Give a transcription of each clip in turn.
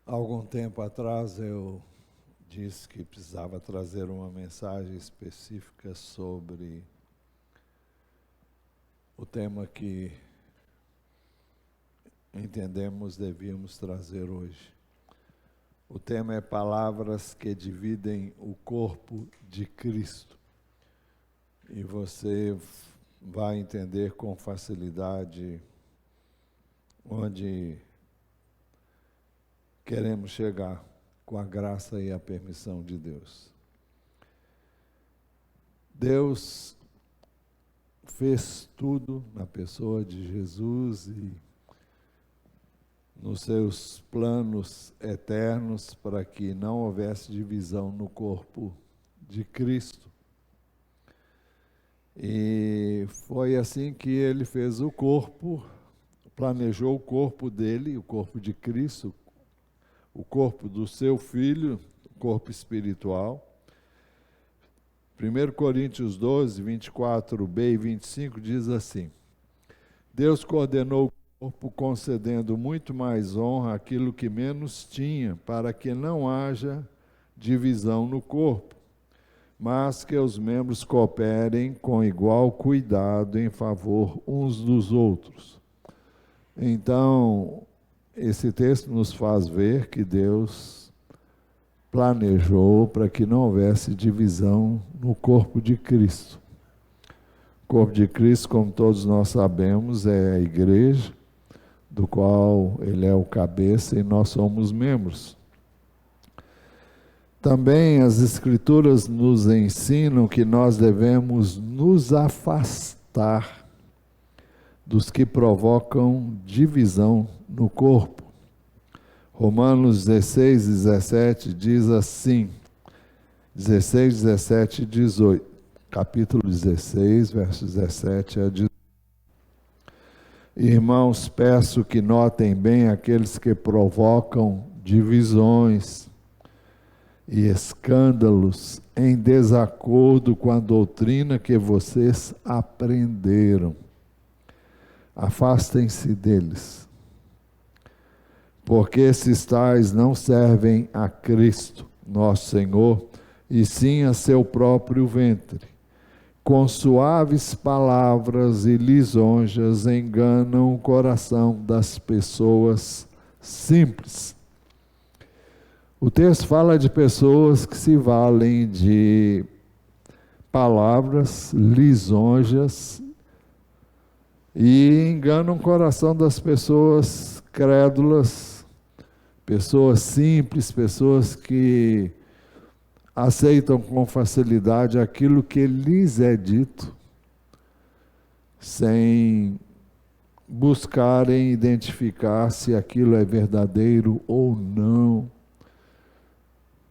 Algum tempo atrás eu disse que precisava trazer uma mensagem específica sobre o tema que entendemos devíamos trazer hoje. O tema é palavras que dividem o corpo de Cristo. E você vai entender com facilidade onde queremos chegar com a graça e a permissão de Deus. Deus fez tudo na pessoa de Jesus e nos seus planos eternos para que não houvesse divisão no corpo de Cristo. E foi assim que ele fez o corpo, planejou o corpo dele, o corpo de Cristo, o corpo do seu Filho, o corpo espiritual. 1 Coríntios 12, 24b e 25 diz assim: Deus coordenou o corpo concedendo muito mais honra àquilo que menos tinha, para que não haja divisão no corpo, mas que os membros cooperem com igual cuidado em favor uns dos outros. Então, esse texto nos faz ver que Deus planejou para que não houvesse divisão no corpo de Cristo. O corpo de Cristo, como todos nós sabemos, é a igreja, do qual ele é o cabeça e nós somos membros. Também as Escrituras nos ensinam que nós devemos nos afastar dos que provocam divisão no corpo. Romanos 16, 17 diz assim, 16, 17 e 18, capítulo 16, versos 17 a 18. Irmãos, peço que notem bem aqueles que provocam divisões e escândalos em desacordo com a doutrina que vocês aprenderam. Afastem-se deles, porque esses tais não servem a Cristo, nosso Senhor, e sim a seu próprio ventre. Com suaves palavras e lisonjas enganam o coração das pessoas simples. O texto fala de pessoas que se valem de palavras, lisonjas, e enganam o coração das pessoas crédulas, pessoas simples, pessoas que aceitam com facilidade aquilo que lhes é dito, sem buscarem identificar se aquilo é verdadeiro ou não,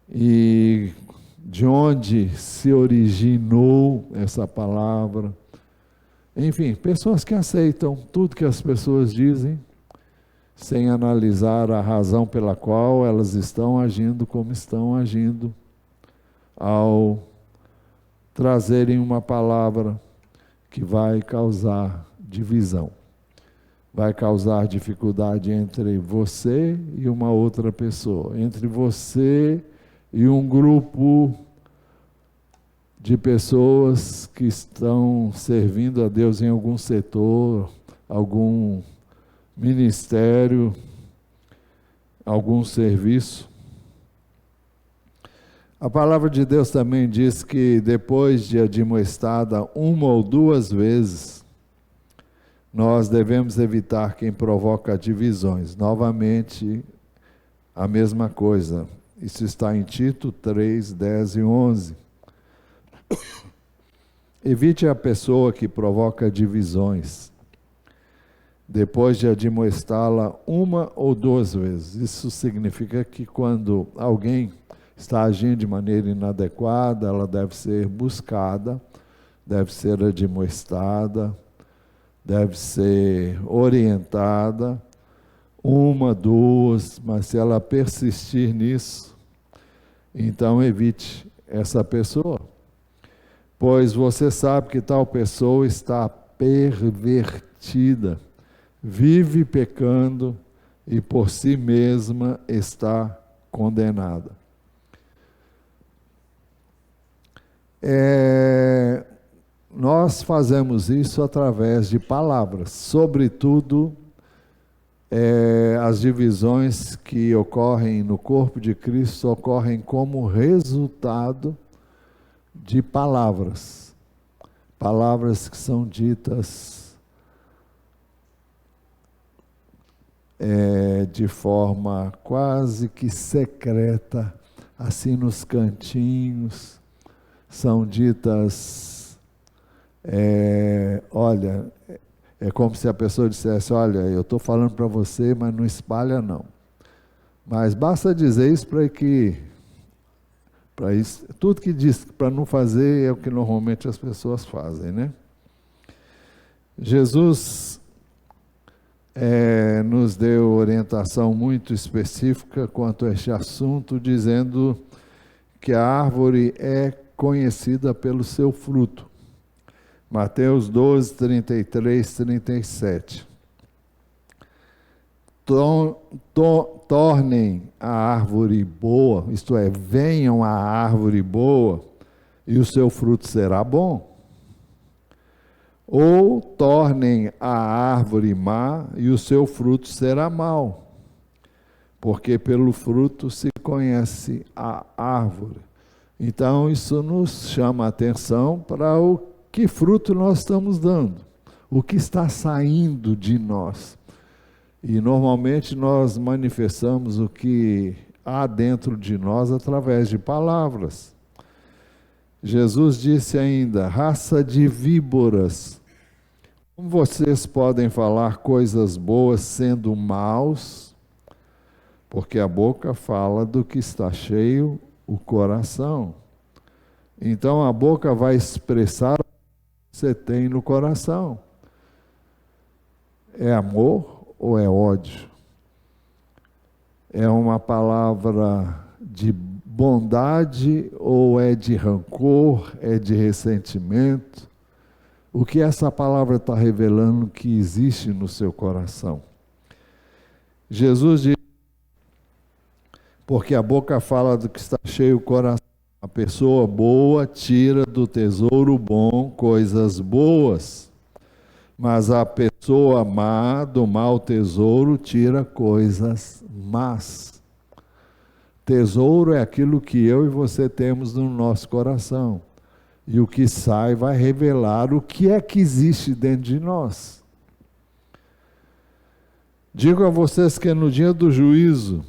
e de onde se originou essa palavra. Enfim, pessoas que aceitam tudo que as pessoas dizem, sem analisar a razão pela qual elas estão agindo como estão agindo, ao trazerem uma palavra que vai causar divisão, vai causar dificuldade entre você e uma outra pessoa, entre você e um grupo de pessoas que estão servindo a Deus em algum setor, algum ministério, algum serviço. A palavra de Deus também diz que depois de admoestada uma ou duas vezes, nós devemos evitar quem provoca divisões. Novamente, a mesma coisa. Isso está em Tito 3, 10 e 11. Evite a pessoa que provoca divisões, depois de admoestá-la uma ou duas vezes. Isso significa que quando alguém está agindo de maneira inadequada, ela deve ser buscada, deve ser admoestada, deve ser orientada, uma, duas, mas se ela persistir nisso, então evite essa pessoa. Pois você sabe que tal pessoa está pervertida, vive pecando e por si mesma está condenada. Nós fazemos isso através de palavras, sobretudo as divisões que ocorrem no corpo de Cristo ocorrem como resultado de palavras. Palavras que são ditas de forma quase que secreta, assim nos cantinhos, são ditas, olha, é como se a pessoa dissesse, olha, eu estou falando para você, mas não espalha não. Mas basta dizer isso para isso, tudo que diz para não fazer é o que normalmente as pessoas fazem, né? Jesus nos deu orientação muito específica quanto a este assunto, dizendo que a árvore é conhecida pelo seu fruto. Mateus 12, 33, 37. Tornem a árvore boa, isto é, venham à árvore boa, e o seu fruto será bom. Ou tornem a árvore má, e o seu fruto será mau. Porque pelo fruto se conhece a árvore. Então, isso nos chama a atenção para o que fruto nós estamos dando, o que está saindo de nós. E normalmente nós manifestamos o que há dentro de nós através de palavras. Jesus disse ainda, raça de víboras, como vocês podem falar coisas boas sendo maus? Porque a boca fala do que está cheio o coração. Então a boca vai expressar o que você tem no coração. É amor ou é ódio? É uma palavra de bondade ou é de rancor, é de ressentimento? O que essa palavra está revelando que existe no seu coração? Jesus diz, porque a boca fala do que está cheio o coração. A pessoa boa tira do tesouro bom coisas boas, mas a pessoa má do mau tesouro tira coisas más. Tesouro é aquilo que eu e você temos no nosso coração. E o que sai vai revelar o que é que existe dentro de nós. Digo a vocês que no dia do juízo,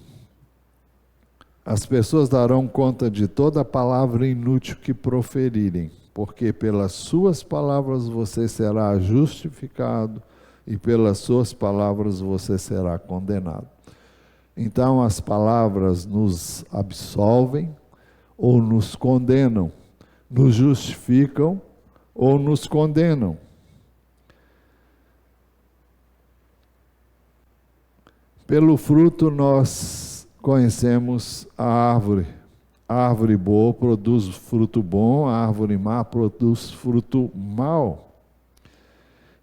as pessoas darão conta de toda palavra inútil que proferirem, porque pelas suas palavras você será justificado e pelas suas palavras você será condenado. Então as palavras nos absolvem ou nos condenam, nos justificam ou nos condenam. Pelo fruto nós conhecemos a árvore. A árvore boa produz fruto bom, a árvore má produz fruto mau.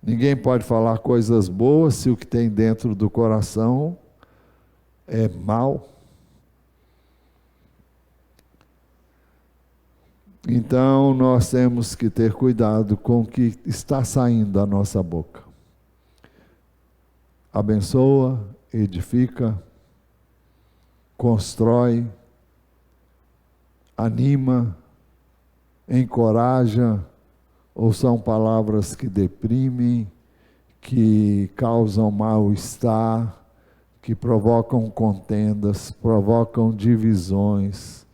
Ninguém pode falar coisas boas se o que tem dentro do coração é mau. Então nós temos que ter cuidado com o que está saindo da nossa boca. Abençoa, edifica, constrói, anima, encoraja, ou são palavras que deprimem, que causam mal-estar, que provocam contendas, provocam divisões.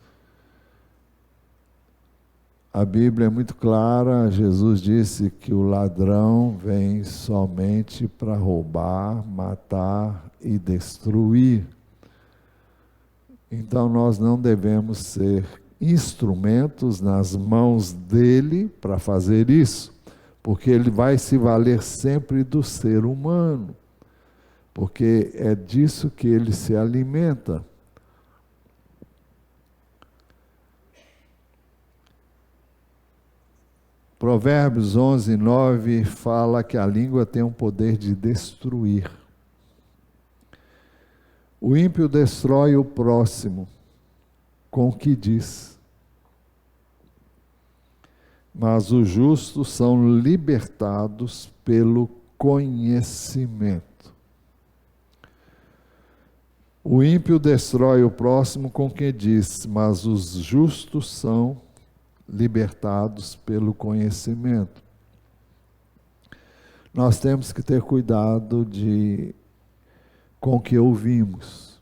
A Bíblia é muito clara, Jesus disse que o ladrão vem somente para roubar, matar e destruir. Então nós não devemos ser instrumentos nas mãos dele para fazer isso, porque ele vai se valer sempre do ser humano, porque é disso que ele se alimenta. Provérbios 11, 9 fala que a língua tem o poder de destruir. O ímpio destrói o próximo com o que diz, mas os justos são libertados pelo conhecimento. O ímpio destrói o próximo com o que diz, mas os justos são libertados pelo conhecimento. Nós temos que ter cuidado com o que ouvimos.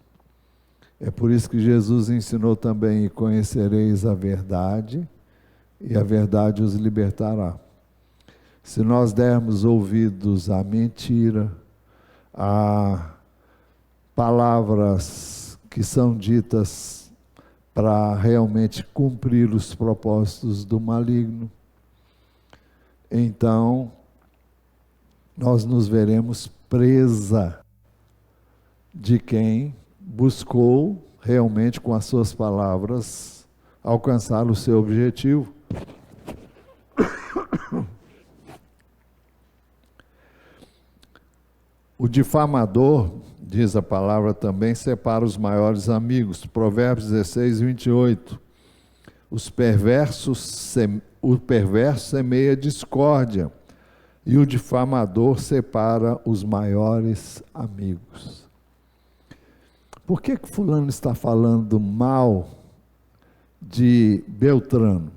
É por isso que Jesus ensinou também: conhecereis a verdade, e a verdade os libertará. Se nós dermos ouvidos à mentira, a palavras que são ditas para realmente cumprir os propósitos do maligno, então nós nos veremos presa de quem buscou realmente com as suas palavras alcançar o seu objetivo. O difamador, diz a palavra também, separa os maiores amigos. Provérbios 16, 28. O perverso semeia discórdia, e o difamador separa os maiores amigos. Por que fulano está falando mal de Beltrano?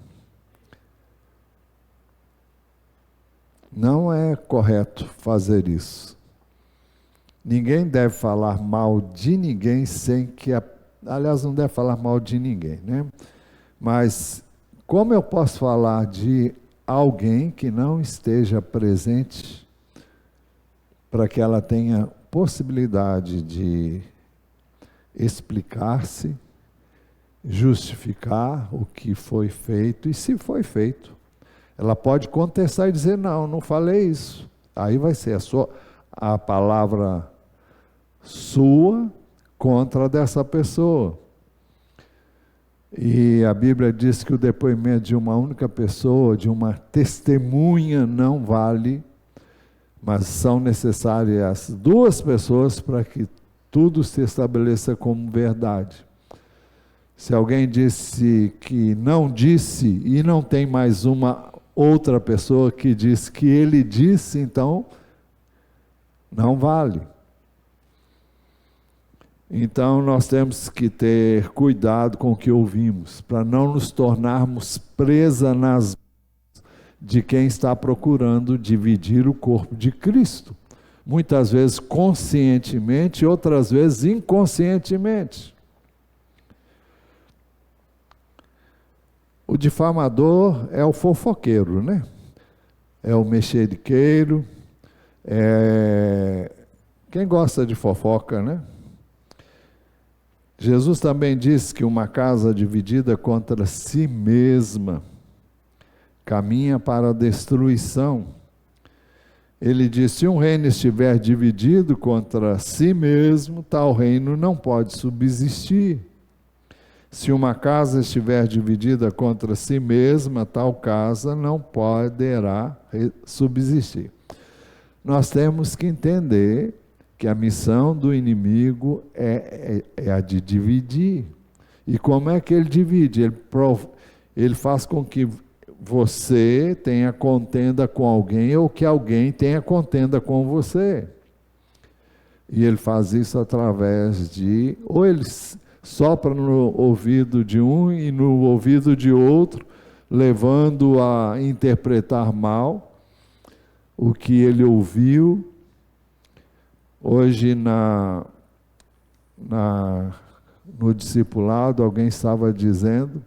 Não é correto fazer isso. Ninguém deve falar mal de ninguém sem que... Aliás, não deve falar mal de ninguém, né? Mas como eu posso falar de alguém que não esteja presente para que ela tenha possibilidade de explicar-se, justificar o que foi feito e se foi feito? Ela pode contestar e dizer: não falei isso. Aí vai ser a palavra sua contra a dessa pessoa. E a Bíblia diz que o depoimento de uma única pessoa, de uma testemunha, não vale, mas são necessárias duas pessoas para que tudo se estabeleça como verdade. Se alguém disse que não disse e não tem mais uma outra pessoa que diz que ele disse, então não vale. Então nós temos que ter cuidado com o que ouvimos, para não nos tornarmos presa nas mãos de quem está procurando dividir o corpo de Cristo. Muitas vezes conscientemente, outras vezes inconscientemente. O difamador é o fofoqueiro, né? É o mexeriqueiro, quem gosta de fofoca, né? Jesus também disse que uma casa dividida contra si mesma caminha para a destruição. Ele disse: se um reino estiver dividido contra si mesmo, tal reino não pode subsistir. Se uma casa estiver dividida contra si mesma, tal casa não poderá subsistir. Nós temos que entender que a missão do inimigo é a de dividir. E como é que ele divide? Ele faz com que você tenha contenda com alguém, ou que alguém tenha contenda com você. E ele faz isso através de... ou ele sopra no ouvido de um e no ouvido de outro, levando a interpretar mal o que ele ouviu. Hoje no discipulado, alguém estava dizendo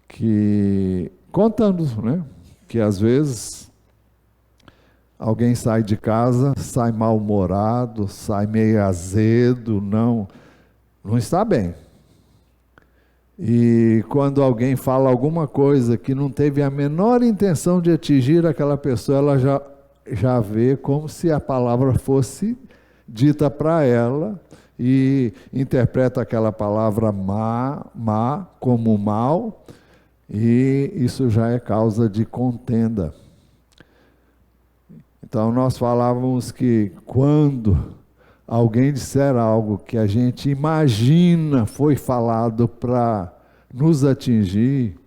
que, contando, né, que às vezes alguém sai de casa, sai mal-humorado, sai meio azedo, não está bem. E quando alguém fala alguma coisa que não teve a menor intenção de atingir aquela pessoa, ela já vê como se a palavra fosse dita para ela e interpreta aquela palavra má como mal, e isso já é causa de contenda. Então nós falávamos que quando alguém disser algo que a gente imagina foi falado para nos atingir,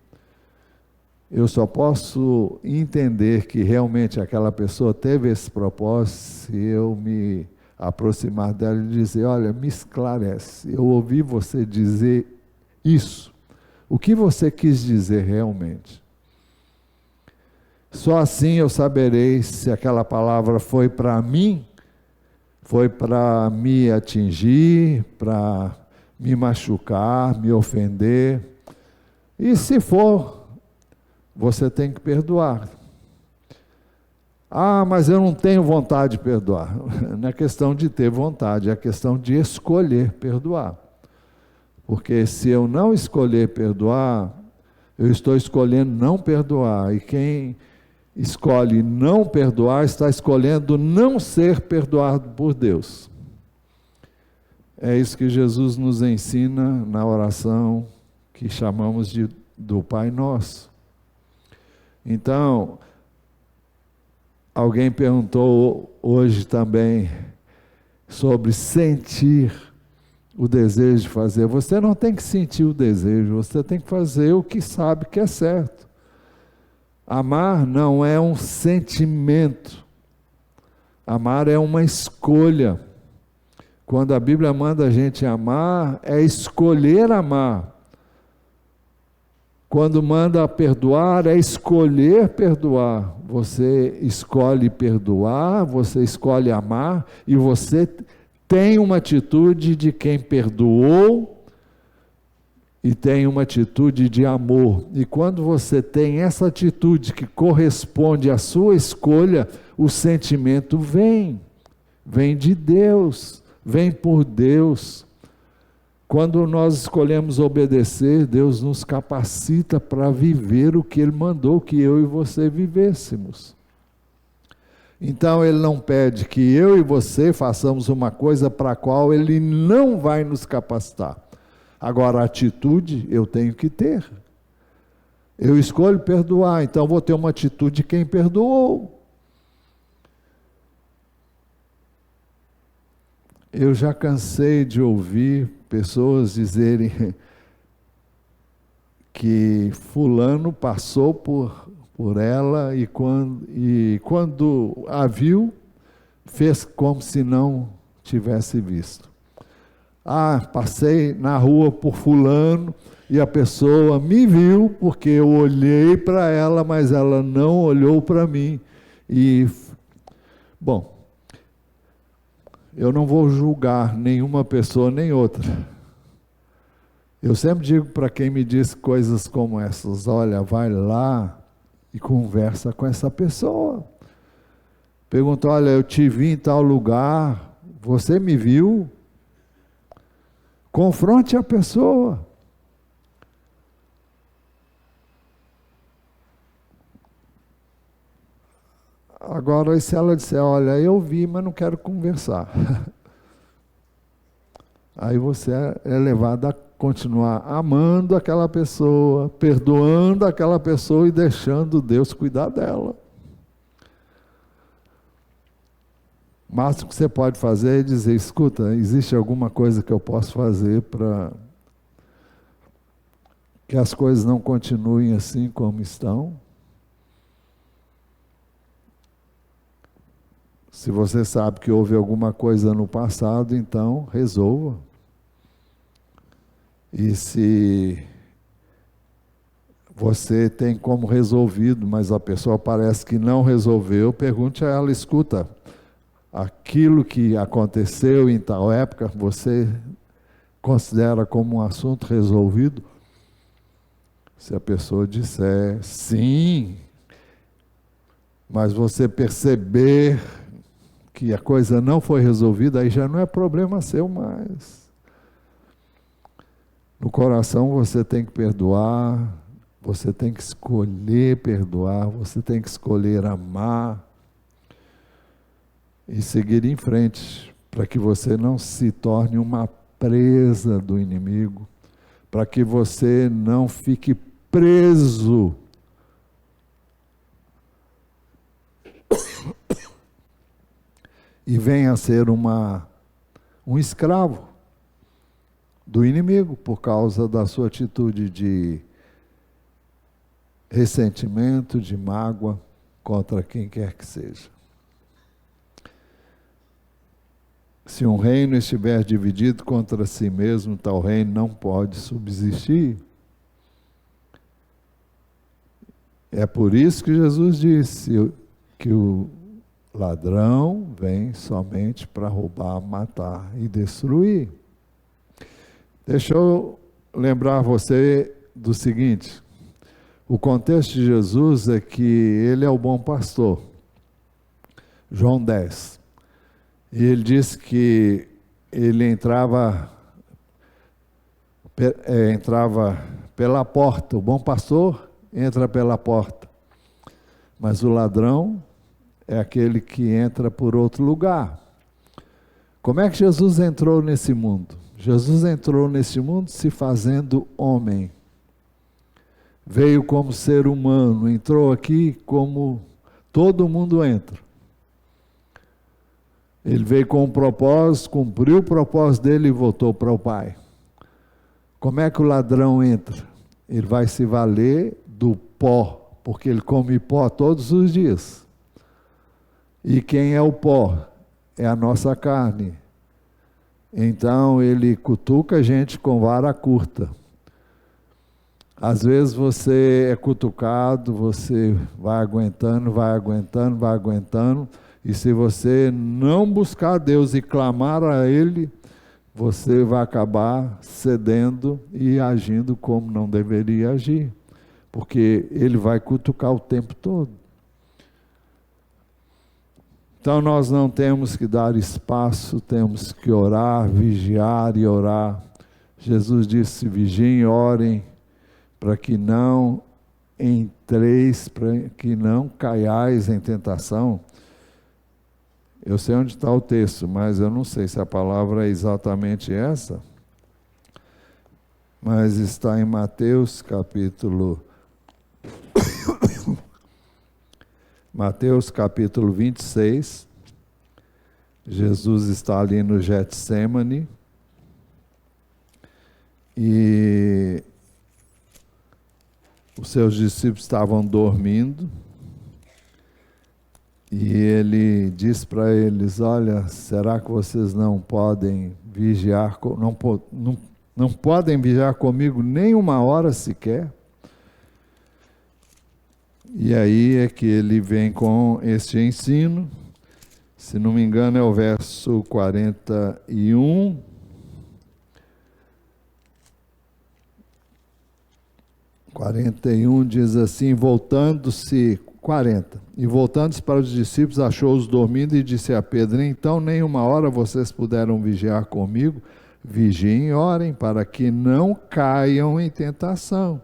eu só posso entender que realmente aquela pessoa teve esse propósito se eu me aproximar dela e dizer: olha, me esclarece, eu ouvi você dizer isso, o que você quis dizer realmente? Só assim eu saberei se aquela palavra foi para mim, foi para me atingir, para me machucar, me ofender. E se for, você tem que perdoar. Ah, mas eu não tenho vontade de perdoar. Não é questão de ter vontade, é questão de escolher perdoar. Porque se eu não escolher perdoar, eu estou escolhendo não perdoar. E quem escolhe não perdoar está escolhendo não ser perdoado por Deus. É isso que Jesus nos ensina na oração que chamamos do Pai Nosso. Então, alguém perguntou hoje também sobre sentir o desejo de fazer. Você não tem que sentir o desejo, você tem que fazer o que sabe que é certo. Amar não é um sentimento, amar é uma escolha. Quando a Bíblia manda a gente amar, é escolher amar. Quando manda perdoar, é escolher perdoar. Você escolhe perdoar, você escolhe amar, e você tem uma atitude de quem perdoou e tem uma atitude de amor. E quando você tem essa atitude que corresponde à sua escolha, o sentimento vem de Deus, vem por Deus. Quando nós escolhemos obedecer, Deus nos capacita para viver o que Ele mandou que eu e você vivêssemos. Então Ele não pede que eu e você façamos uma coisa para a qual Ele não vai nos capacitar. Agora, a atitude eu tenho que ter. Eu escolho perdoar, então vou ter uma atitude de quem perdoou. Eu já cansei de ouvir pessoas dizerem que fulano passou por ela e quando a viu, fez como se não tivesse visto. Ah, passei na rua por fulano e a pessoa me viu porque eu olhei para ela, mas ela não olhou para mim. Bom, eu não vou julgar nenhuma pessoa nem outra. Eu sempre digo para quem me diz coisas como essas: olha, vai lá e conversa com essa pessoa. Pergunta: olha, eu te vi em tal lugar, você me viu? Confronte a pessoa. Agora, e se ela disser: olha, eu vi, mas não quero conversar? Aí você é levado a continuar amando aquela pessoa, perdoando aquela pessoa e deixando Deus cuidar dela. O máximo que você pode fazer é dizer: escuta, existe alguma coisa que eu posso fazer para que as coisas não continuem assim como estão? Se você sabe que houve alguma coisa no passado, então resolva. E se você tem como resolvido, mas a pessoa parece que não resolveu, pergunte a ela: escuta, aquilo que aconteceu em tal época, você considera como um assunto resolvido? Se a pessoa disser sim, mas você perceber que a coisa não foi resolvida, aí já não é problema seu mais. No coração você tem que perdoar, você tem que escolher perdoar, você tem que escolher amar e seguir em frente, para que você não se torne uma presa do inimigo, para que você não fique preso e venha a ser uma um escravo do inimigo, por causa da sua atitude de ressentimento, de mágoa contra quem quer que seja. Se um reino estiver dividido contra si mesmo, tal reino não pode subsistir. É por isso que Jesus disse que o ladrão vem somente para roubar, matar e destruir. Deixa eu lembrar você do seguinte: o contexto de Jesus é que ele é o bom pastor. João 10. E ele diz que ele entrava pela porta. O bom pastor entra pela porta. Mas o ladrão é aquele que entra por outro lugar. Como é que Jesus entrou nesse mundo? Jesus entrou nesse mundo se fazendo homem. Veio como ser humano, entrou aqui como todo mundo entra. Ele veio com um propósito, cumpriu o propósito dele e voltou para o Pai. Como é que o ladrão entra? Ele vai se valer do pó, porque ele come pó todos os dias. E quem é o pó? É a nossa carne. Então ele cutuca a gente com vara curta. Às vezes você é cutucado, você vai aguentando, e se você não buscar Deus e clamar a Ele, você vai acabar cedendo e agindo como não deveria agir, porque Ele vai cutucar o tempo todo. Então nós não temos que dar espaço, temos que orar, vigiar e orar. Jesus disse: vigiem e orem, para que não entreis, para que não caiais em tentação. Eu sei onde está o texto, mas eu não sei se a palavra é exatamente essa. Mas está em Mateus capítulo 26. Jesus está ali no Getsêmani. E os seus discípulos estavam dormindo. E ele diz para eles: olha, será que vocês não podem vigiar, não podem vigiar comigo nem uma hora sequer? E aí é que ele vem com este ensino, se não me engano é o verso 41, diz assim: voltando-se, 40. E voltando-se para os discípulos, achou-os dormindo e disse a Pedro: então nem uma hora vocês puderam vigiar comigo? Vigiem e orem, para que não caiam em tentação.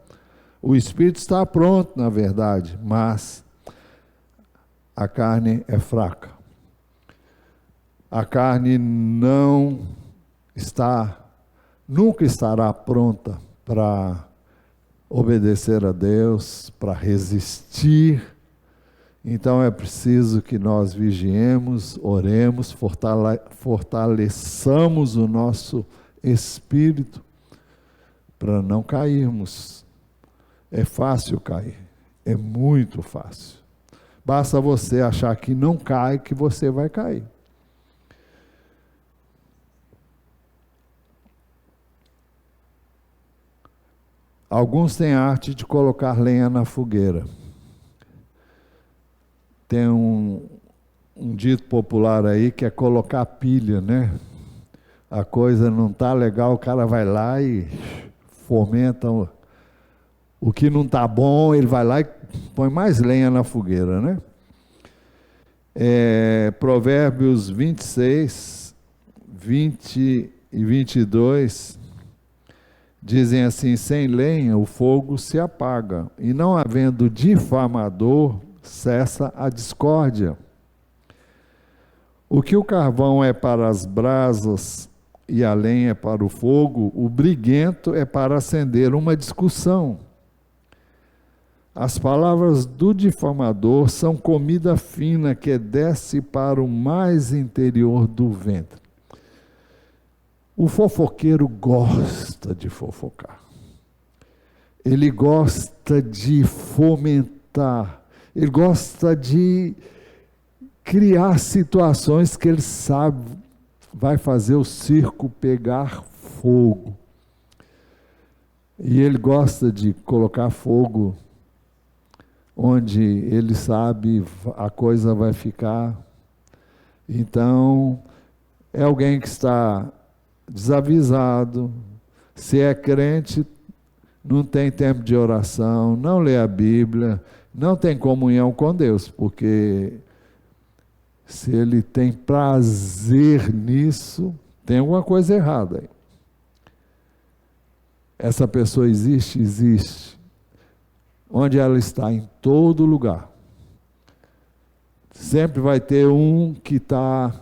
O espírito está pronto, na verdade, mas a carne é fraca. A carne nunca estará pronta para obedecer a Deus, para resistir. Então é preciso que nós vigiemos, oremos, fortaleçamos o nosso espírito para não cairmos. É fácil cair, é muito fácil. Basta você achar que não cai, que você vai cair. Alguns têm a arte de colocar lenha na fogueira. Tem um dito popular aí que é colocar pilha, né? A coisa não está legal, o cara vai lá e fomenta o que não está bom, ele vai lá e põe mais lenha na fogueira, né? Provérbios 26, 20 e 22 dizem assim: sem lenha o fogo se apaga, e não havendo difamador, cessa a discórdia. O que o carvão é para as brasas e a lenha é para o fogo, o briguento é para acender uma discussão. As palavras do difamador são comida fina que desce para o mais interior do ventre. O fofoqueiro gosta de fofocar. Ele gosta de fomentar. Ele gosta de criar situações que ele sabe vai fazer o circo pegar fogo. E ele gosta de colocar fogo onde ele sabe a coisa vai ficar. Então, é alguém que está desavisado. Se é crente, não tem tempo de oração, não lê a Bíblia, não tem comunhão com Deus, porque se ele tem prazer nisso, tem alguma coisa errada aí. Essa pessoa existe? Existe. Onde ela está? Em todo lugar. Sempre vai ter um que está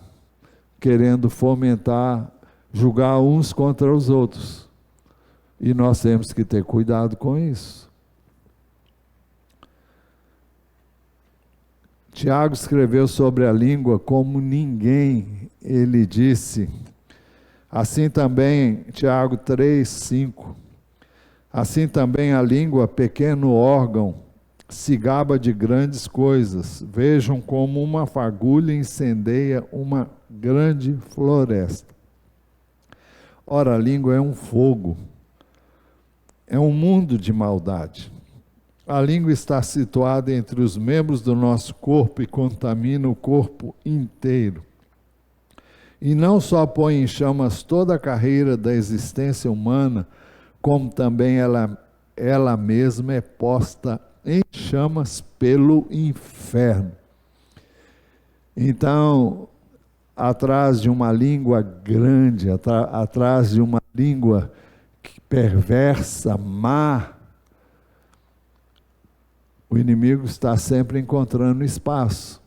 querendo fomentar, julgar uns contra os outros. E nós temos que ter cuidado com isso. Tiago escreveu sobre a língua como ninguém. Ele disse, assim também, Tiago 3:5, assim também a língua, pequeno órgão, se gaba de grandes coisas. Vejam como uma fagulha incendeia uma grande floresta. Ora, a língua é um fogo, é um mundo de maldade. A língua está situada entre os membros do nosso corpo e contamina o corpo inteiro. E não só põe em chamas toda a carreira da existência humana, como também ela mesma é posta em chamas pelo inferno. Então, atrás de uma língua grande, atrás de uma língua perversa, má, o inimigo está sempre encontrando espaço.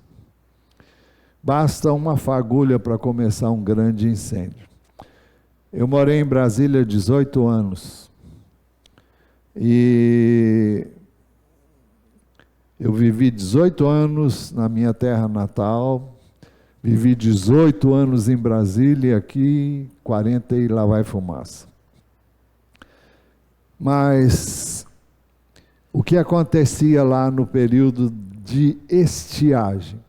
Basta uma fagulha para começar um grande incêndio. Eu morei em Brasília 18 anos. E eu vivi 18 anos na minha terra natal, vivi 18 anos em Brasília e aqui 40 e lá vai fumaça. Mas o que acontecia lá no período de estiagem?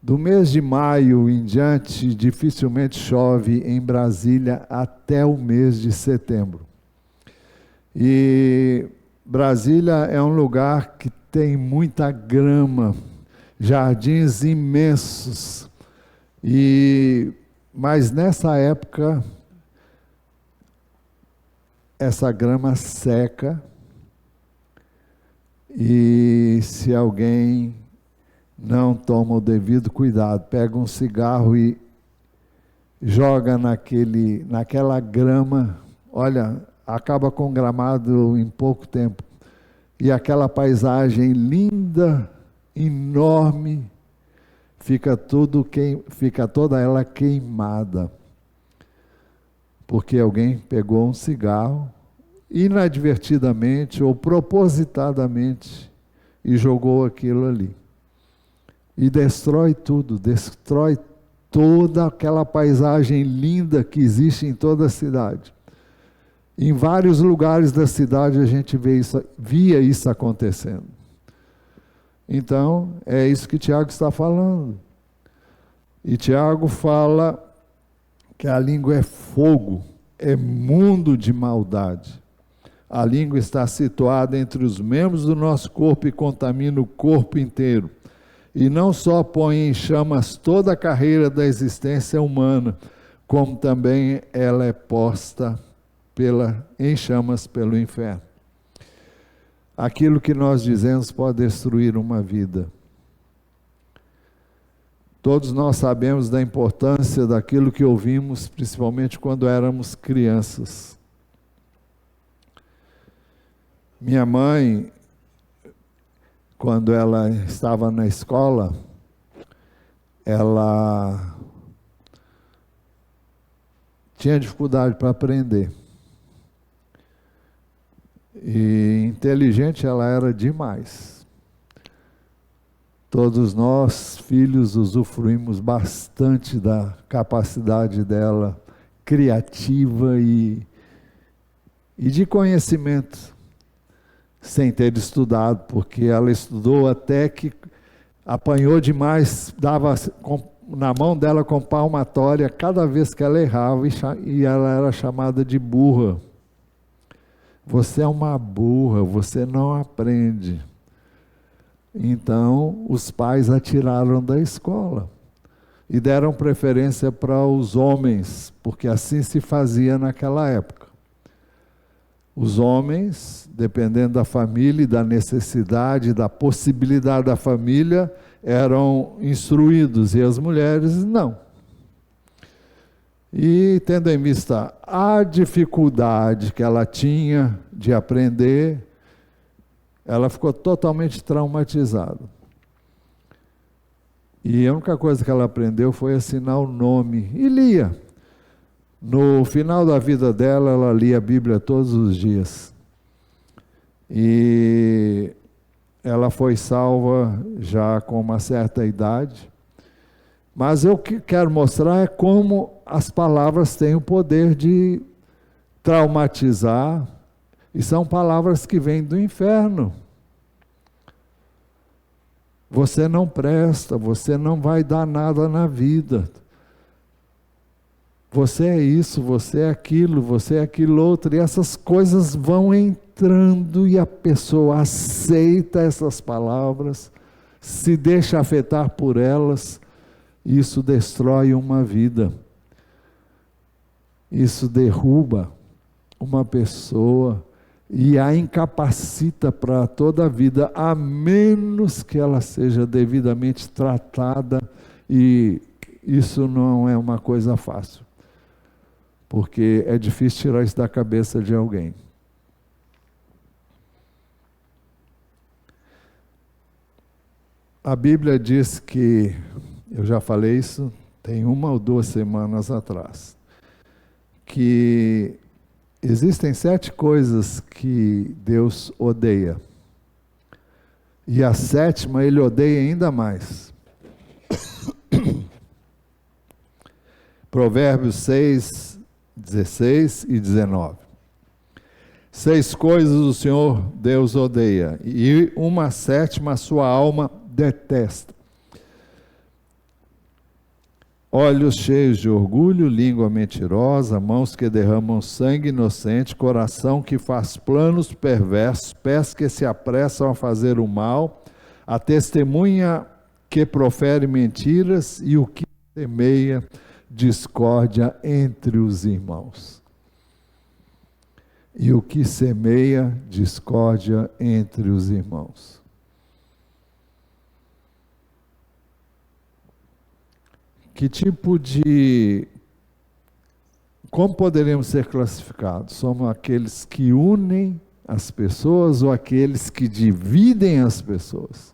Do mês de maio em diante, dificilmente chove em Brasília até o mês de setembro. E Brasília é um lugar que tem muita grama, jardins imensos. Mas nessa época, essa grama seca e se alguém não toma o devido cuidado, pega um cigarro e joga naquela grama, olha, acaba com o gramado em pouco tempo. E aquela paisagem linda, enorme, fica toda ela queimada. Porque alguém pegou um cigarro, inadvertidamente ou propositadamente, e jogou aquilo ali. E destrói tudo, destrói toda aquela paisagem linda que existe em toda a cidade. Em vários lugares da cidade a gente via isso acontecendo. Então, é isso que Tiago está falando. E Tiago fala que a língua é fogo, é mundo de maldade. A língua está situada entre os membros do nosso corpo e contamina o corpo inteiro. E não só põe em chamas toda a carreira da existência humana, como também ela é posta em chamas pelo inferno. Aquilo que nós dizemos pode destruir uma vida. Todos nós sabemos da importância daquilo que ouvimos, principalmente quando éramos crianças. Minha mãe, quando ela estava na escola, ela tinha dificuldade para aprender. E inteligente ela era demais. Todos nós, filhos, usufruímos bastante da capacidade dela criativa e de conhecimento, sem ter estudado, porque ela estudou até que apanhou demais, dava na mão dela com palmatória cada vez que ela errava, e ela era chamada de burra. Você é uma burra, você não aprende. Então, os pais a tiraram da escola e deram preferência para os homens, porque assim se fazia naquela época. Os homens, dependendo da família e da necessidade, da possibilidade da família, eram instruídos, e as mulheres não. E tendo em vista a dificuldade que ela tinha de aprender, ela ficou totalmente traumatizada. E a única coisa que ela aprendeu foi assinar o nome, e lia. No final da vida dela, ela lia a Bíblia todos os dias. E ela foi salva já com uma certa idade. Mas o que quero mostrar é como as palavras têm o poder de traumatizar, e são palavras que vêm do inferno. Você não presta, você não vai dar nada na vida. Você é isso, você é aquilo outro, e essas coisas vão entrando e a pessoa aceita essas palavras, se deixa afetar por elas, e isso destrói uma vida. Isso derruba uma pessoa e a incapacita para toda a vida, a menos que ela seja devidamente tratada, e isso não é uma coisa fácil, porque é difícil tirar isso da cabeça de alguém. A Bíblia diz que, eu já falei isso tem 1 ou 2 semanas atrás, que existem 7 coisas que Deus odeia, e a 7ª Ele odeia ainda mais. Provérbios 6, 16 e 19. 6 coisas o Senhor Deus odeia, e uma 7ª a sua alma detesta: olhos cheios de orgulho, língua mentirosa, mãos que derramam sangue inocente, coração que faz planos perversos, pés que se apressam a fazer o mal, a testemunha que profere mentiras e o que semeia discórdia entre os irmãos. E o que semeia discórdia entre os irmãos. Que tipo de... Como poderíamos ser classificados? Somos aqueles que unem as pessoas ou aqueles que dividem as pessoas?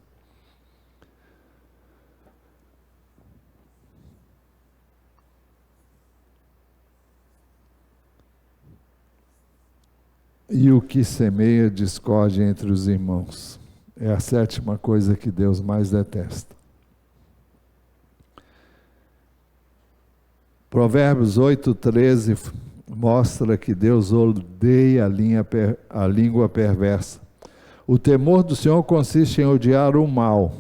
E o que semeia discórdia entre os irmãos. É a 7ª coisa que Deus mais detesta. Provérbios 8:13 mostra que Deus odeia a língua perversa. O temor do Senhor consiste em odiar o mal.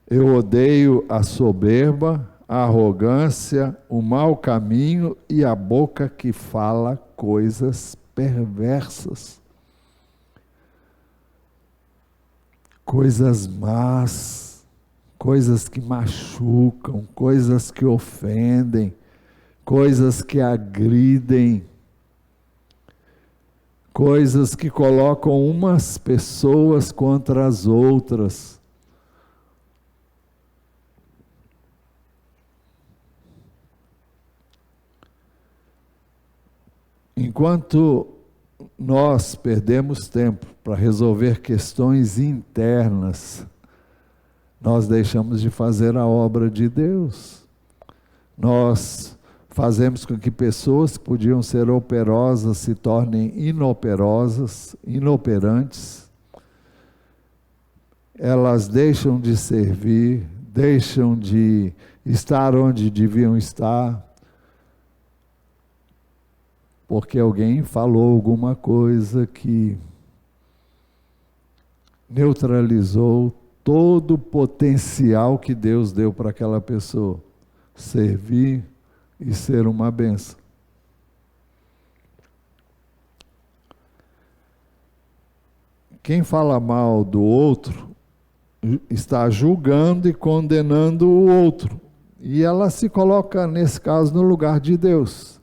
Eu odeio a soberba, a arrogância, o mau caminho e a boca que fala coisas perversas. Coisas más, coisas que machucam, coisas que ofendem, coisas que agridem, coisas que colocam umas pessoas contra as outras. Enquanto nós perdemos tempo para resolver questões internas, nós deixamos de fazer a obra de Deus. Nós fazemos com que pessoas que podiam ser operosas se tornem inoperosas, inoperantes. Elas deixam de servir, deixam de estar onde deviam estar, porque alguém falou alguma coisa que neutralizou todo o potencial que Deus deu para aquela pessoa servir e ser uma bênção. Quem fala mal do outro está julgando e condenando o outro. E ela se coloca, nesse caso, no lugar de Deus.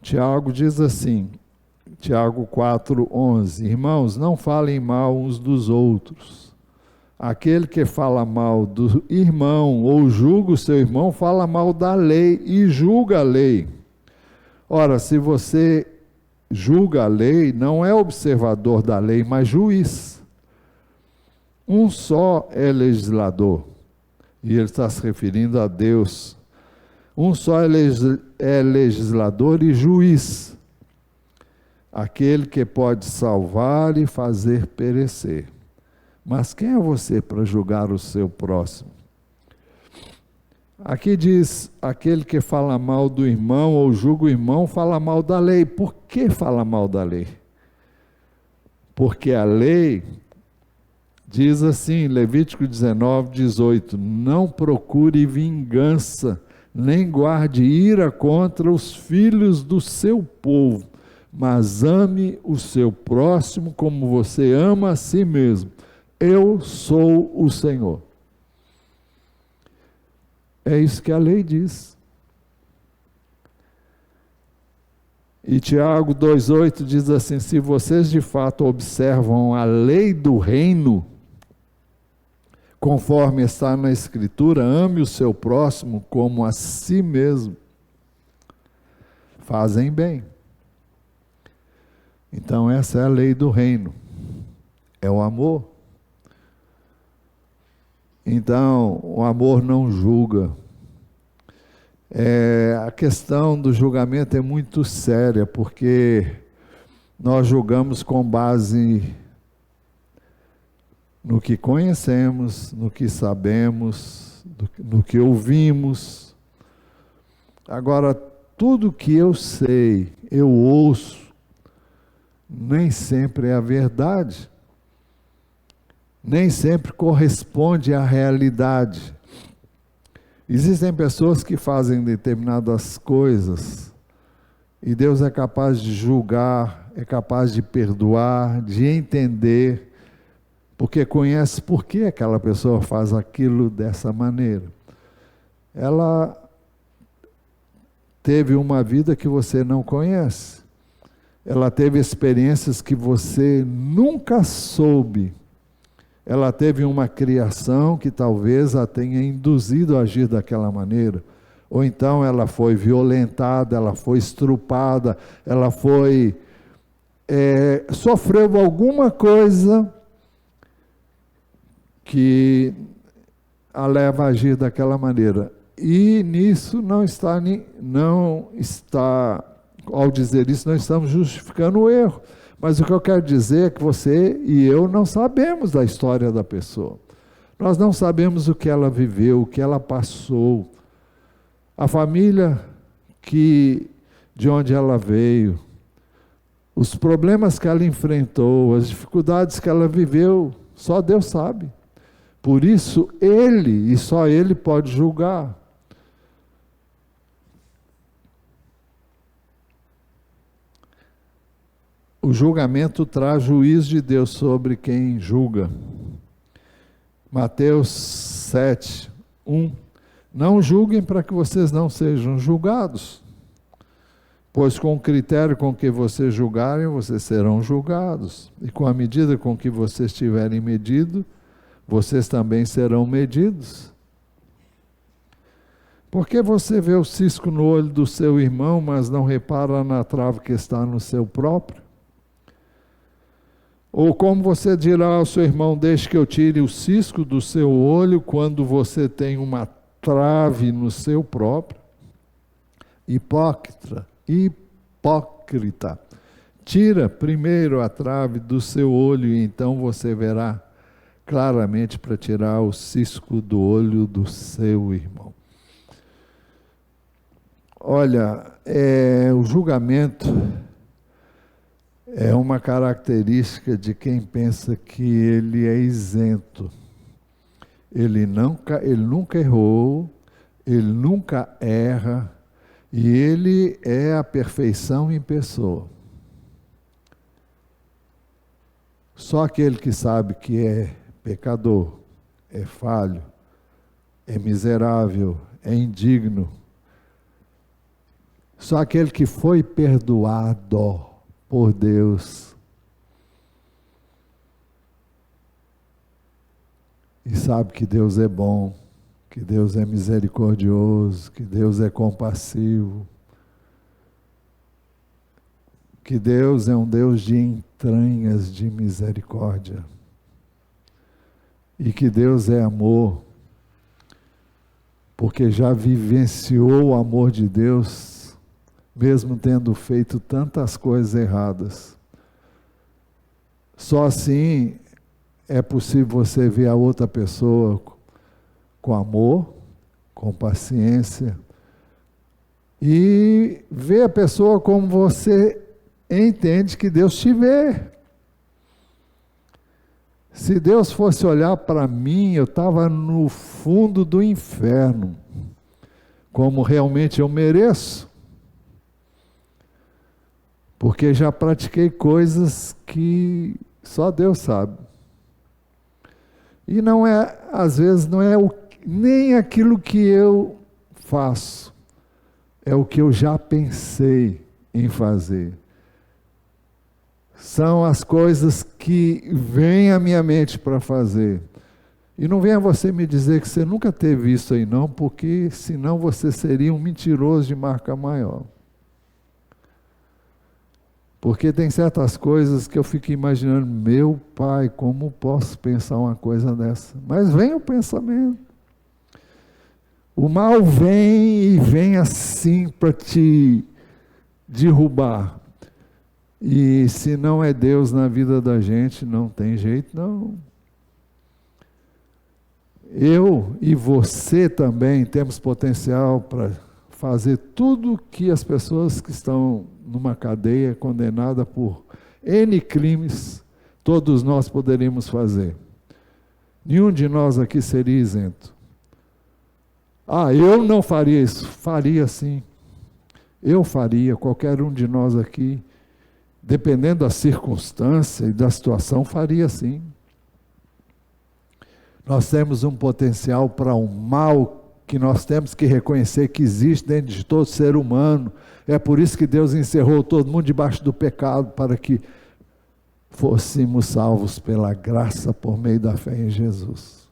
Tiago diz assim, Tiago 4:11, irmãos, não falem mal uns dos outros. Aquele que fala mal do irmão ou julga o seu irmão, fala mal da lei e julga a lei. Ora, se você julga a lei, não é observador da lei, mas juiz. Um só é legislador, e ele está se referindo a Deus. Um só é legislador e juiz, aquele que pode salvar e fazer perecer. Mas quem é você para julgar o seu próximo? Aqui diz, aquele que fala mal do irmão ou julga o irmão, fala mal da lei. Por que fala mal da lei? Porque a lei diz assim, Levítico 19:18, não procure vingança, nem guarde ira contra os filhos do seu povo, mas ame o seu próximo como você ama a si mesmo. Eu sou o Senhor. É isso que a lei diz. E Tiago 2,8 diz assim, se vocês de fato observam a lei do reino, conforme está na Escritura, ame o seu próximo como a si mesmo, fazem bem. Então essa é a lei do reino, é o amor. Então o amor não julga. A questão do julgamento é muito séria, porque nós julgamos com base no que conhecemos, no que sabemos, no que ouvimos. Agora, tudo que eu sei, eu ouço, nem sempre é a verdade, nem sempre corresponde à realidade. Existem pessoas que fazem determinadas coisas e Deus é capaz de julgar, é capaz de perdoar, de entender, porque conhece por que aquela pessoa faz aquilo dessa maneira. Ela teve uma vida que você não conhece, ela teve experiências que você nunca soube. Ela teve uma criação que talvez a tenha induzido a agir daquela maneira. Ou então ela foi violentada, ela foi estrupada, ela foi... sofreu alguma coisa que a leva a agir daquela maneira. E nisso não está, ao dizer isso, não estamos justificando o erro. Mas o que eu quero dizer é que você e eu não sabemos da história da pessoa. Nós não sabemos o que ela viveu, o que ela passou. A família de onde ela veio, os problemas que ela enfrentou, as dificuldades que ela viveu, só Deus sabe. Por isso, Ele, e só Ele pode julgar. O julgamento traz juízo de Deus sobre quem julga. Mateus 7:1. Não julguem para que vocês não sejam julgados, pois com o critério com que vocês julgarem, vocês serão julgados. E com a medida com que vocês tiverem medido, vocês também serão medidos. Por que você vê o cisco no olho do seu irmão, mas não repara na trave que está no seu próprio? Ou como você dirá ao seu irmão, deixe que eu tire o cisco do seu olho, quando você tem uma trave no seu próprio? Hipócrita, tira primeiro a trave do seu olho, e então você verá claramente para tirar o cisco do olho do seu irmão. Olha, o julgamento é uma característica de quem pensa que ele é isento. Ele nunca errou, ele nunca erra, e ele é a perfeição em pessoa. Só aquele que sabe que é pecador, é falho, é miserável, é indigno, só aquele que foi perdoado por Deus e sabe que Deus é bom, que Deus é misericordioso, que Deus é compassivo, que Deus é um Deus de entranhas de misericórdia e que Deus é amor, porque já vivenciou o amor de Deus, mesmo tendo feito tantas coisas erradas. Só assim é possível você ver a outra pessoa com amor, com paciência, e ver a pessoa como você entende que Deus te vê. Se Deus fosse olhar para mim, eu estava no fundo do inferno, como realmente eu mereço, porque já pratiquei coisas que só Deus sabe. E não é, às vezes, não é nem aquilo que eu faço, é o que eu já pensei em fazer. São as coisas que vêm à minha mente para fazer. E não venha você me dizer que você nunca teve isso aí não, porque senão você seria um mentiroso de marca maior. Porque tem certas coisas que eu fico imaginando, meu pai, como posso pensar uma coisa dessa? Mas vem o pensamento. O mal vem e vem assim para te derrubar. E se não é Deus na vida da gente, não tem jeito não. Eu e você também temos potencial para fazer tudo que as pessoas que estão numa cadeia condenada por N crimes, todos nós poderíamos fazer. Nenhum de nós aqui seria isento. Eu não faria isso. Faria sim. Eu faria, qualquer um de nós aqui, dependendo da circunstância e da situação, faria sim. Nós temos um potencial para um mal que nós temos que reconhecer que existe dentro de todo ser humano. É por isso que Deus encerrou todo mundo debaixo do pecado, para que fôssemos salvos pela graça por meio da fé em Jesus.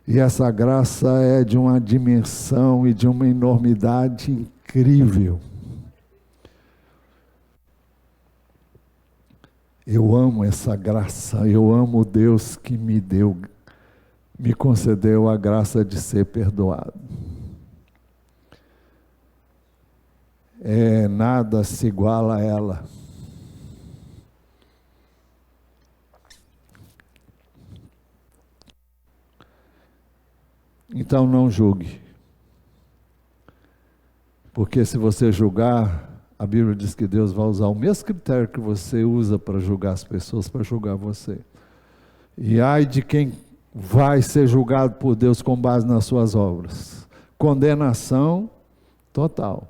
E essa graça é de uma dimensão e de uma enormidade incrível. Eu amo essa graça, eu amo Deus que me concedeu a graça de ser perdoado. Nada se iguala a ela. Então não julgue. Porque se você julgar, a Bíblia diz que Deus vai usar o mesmo critério que você usa para julgar as pessoas, para julgar você. E ai de quem vai ser julgado por Deus com base nas suas obras. Condenação total.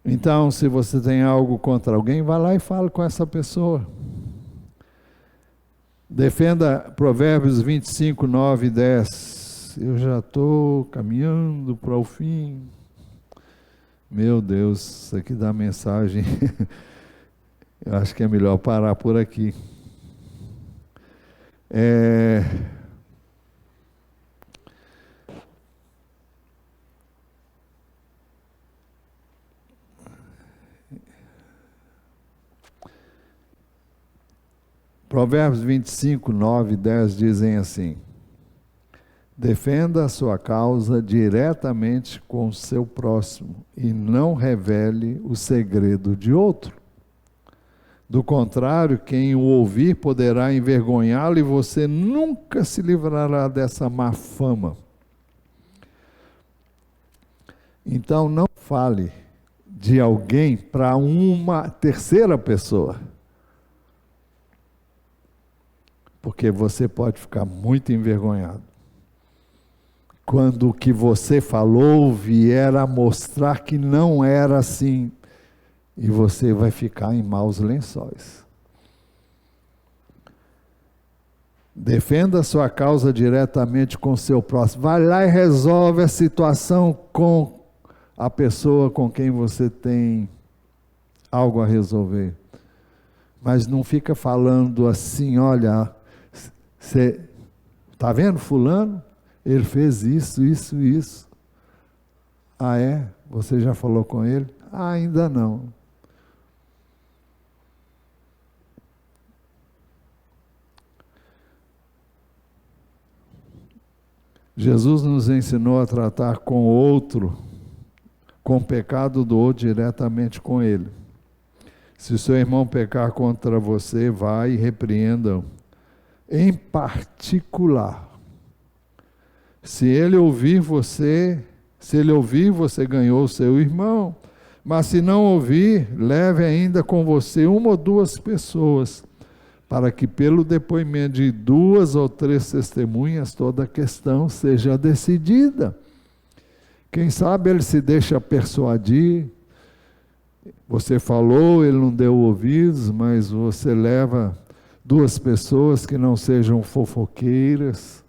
Então, se você tem algo contra alguém, vai lá e fala com essa pessoa. Defenda Provérbios 25, 9 e 10. Eu já estou caminhando para o fim. Meu Deus, isso aqui dá mensagem. Eu acho que é melhor parar por aqui. Provérbios 25, 9 e 10 dizem assim: defenda a sua causa diretamente com o seu próximo e não revele o segredo de outro. Do contrário, quem o ouvir poderá envergonhá-lo e você nunca se livrará dessa má fama. Então não fale de alguém para uma terceira pessoa, porque você pode ficar muito envergonhado quando o que você falou vier a mostrar que não era assim, e você vai ficar em maus lençóis. Defenda a sua causa diretamente com o seu próximo. Vai lá e resolve a situação com a pessoa com quem você tem algo a resolver. Mas não fica falando assim, olha, você está vendo fulano? Ele fez isso, isso, isso. Ah, é? Você já falou com ele? Ah, ainda não. Jesus nos ensinou a tratar com o outro, com o pecado do outro diretamente com ele. Se o seu irmão pecar contra você, vai e repreenda-o. Em particular, se ele ouvir, você ganhou o seu irmão. Mas se não ouvir, leve ainda com você uma ou duas pessoas, para que pelo depoimento de 2 ou 3 testemunhas toda a questão seja decidida. Quem sabe ele se deixa persuadir. Você falou, ele não deu ouvidos, mas você leva 2 pessoas que não sejam fofoqueiras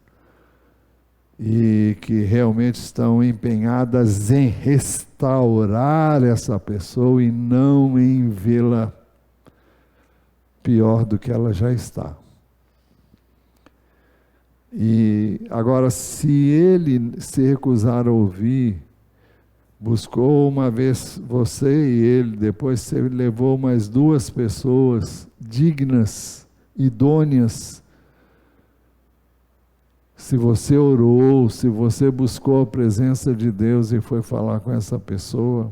e que realmente estão empenhadas em restaurar essa pessoa e não em vê-la pior do que ela já está. E agora, se ele se recusar a ouvir, buscou uma vez você e ele, depois você levou mais 2 pessoas dignas, idôneas. Se você orou, se você buscou a presença de Deus e foi falar com essa pessoa,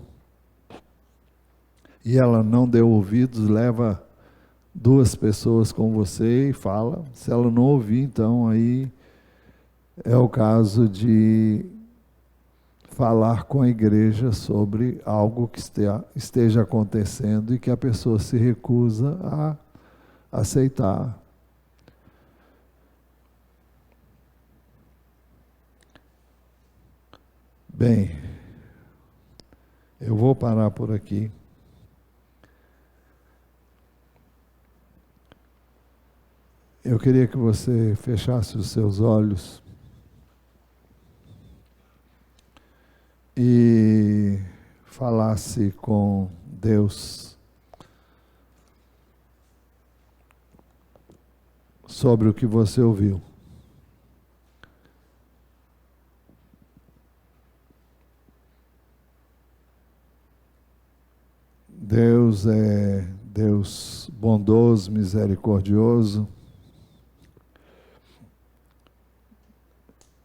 e ela não deu ouvidos, leva 2 pessoas com você e fala. Se ela não ouvir, então aí é o caso de falar com a igreja sobre algo que esteja acontecendo e que a pessoa se recusa a aceitar. Bem, eu vou parar por aqui. Eu queria que você fechasse os seus olhos e falasse com Deus sobre o que você ouviu. Deus é Deus bondoso, misericordioso,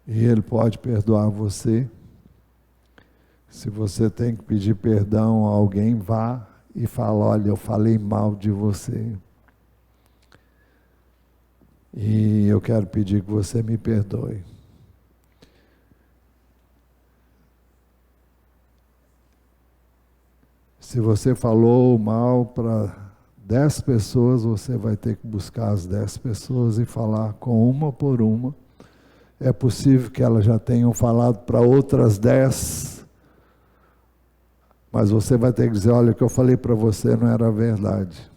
e Ele pode perdoar você. Se você tem que pedir perdão a alguém, vá e fala: olha, eu falei mal de você, e eu quero pedir que você me perdoe. Se você falou mal para 10 pessoas, você vai ter que buscar as 10 pessoas e falar com uma por uma. É possível que elas já tenham falado para outras 10, mas você vai ter que dizer: olha, o que eu falei para você não era verdade.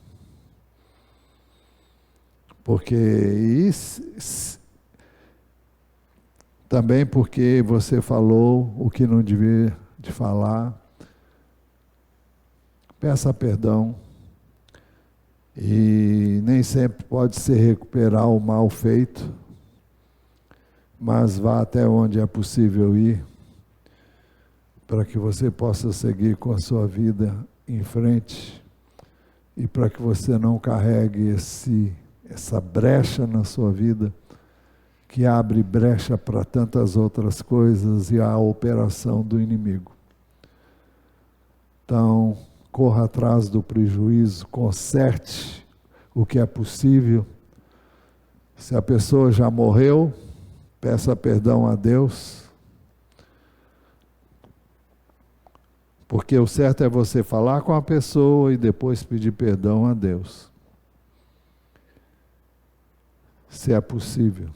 Porque isso, também porque você falou o que não devia de falar. Peça perdão, e nem sempre pode se recuperar o mal feito, mas vá até onde é possível ir, para que você possa seguir com a sua vida em frente, e para que você não carregue essa brecha na sua vida, que abre brecha para tantas outras coisas e a operação do inimigo. Então, corra atrás do prejuízo, conserte o que é possível. Se a pessoa já morreu, peça perdão a Deus. Porque o certo é você falar com a pessoa e depois pedir perdão a Deus. Se é possível.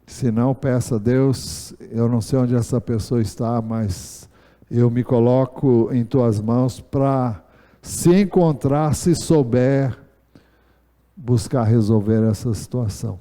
Se não, peça a Deus, eu não sei onde essa pessoa está, mas eu me coloco em tuas mãos para, se encontrar, se souber, buscar resolver essa situação.